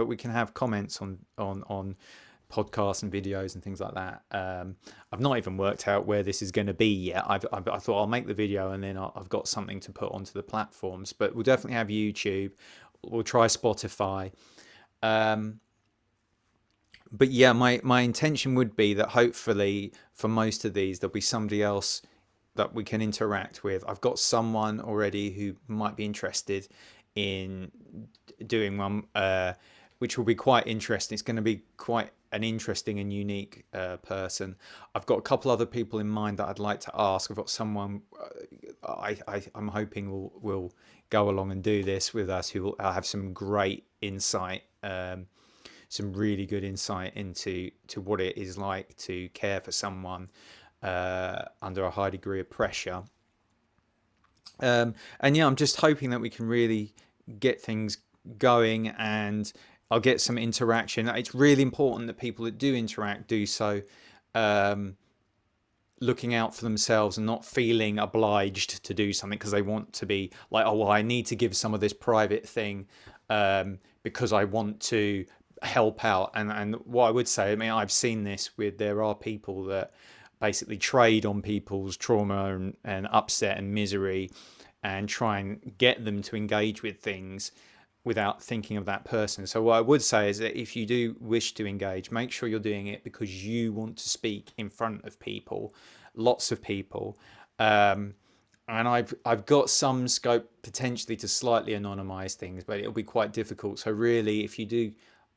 but we can have comments on podcasts and videos and things like that. I've not even worked out where this is going to be yet. I thought I'll make the video and then I've got something to put onto the platforms. But we'll definitely have YouTube. We'll try Spotify. But yeah, my intention would be that hopefully for most of these there'll be somebody else that we can interact with. I've got someone already who might be interested in doing one, which will be quite interesting. It's going to be quite an interesting and unique person. I've got a couple other people in mind that I'd like to ask. I've got someone I'm hoping will go along and do this with us, who will have some great insight, some really good insight into what it is like to care for someone under a high degree of pressure. And yeah, I'm just hoping that we can really get things going, and I'll get some interaction. It's really important that people that do interact do so looking out for themselves and not feeling obliged to do something because they want to be like, oh, well, I need to give some of this private thing because I want to help out. And what I would say, I mean, I've seen this with, there are people that basically trade on people's trauma and upset and misery and try and get them to engage with things without thinking of that person. So what I would say is that if you do wish to engage, make sure you're doing it because you want to speak in front of people, lots of people. And I've got some scope potentially to slightly anonymize things, but it'll be quite difficult. So really, if you do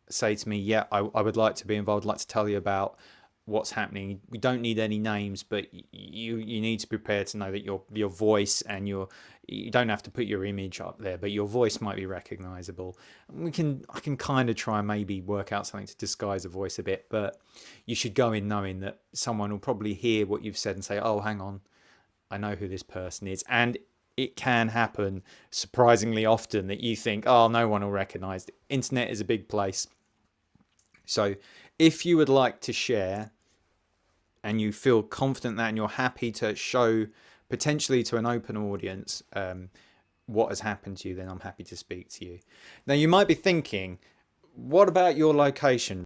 say to me, yeah, I would like to be involved, I'd like to tell you about what's happening. We don't need any names, but you need to prepare to know that your voice and you don't have to put your image up there, but your voice might be recognizable. I can kind of try and maybe work out something to disguise the voice a bit, but you should go in knowing that someone will probably hear what you've said and say, oh, hang on, I know who this person is. And it can happen surprisingly often that you think, oh, no one will recognize it. Internet is a big place. So if you would like to share and you feel confident that and you're happy to show potentially to an open audience what has happened to you, then I'm happy to speak to you. Now, you might be thinking, what about your location?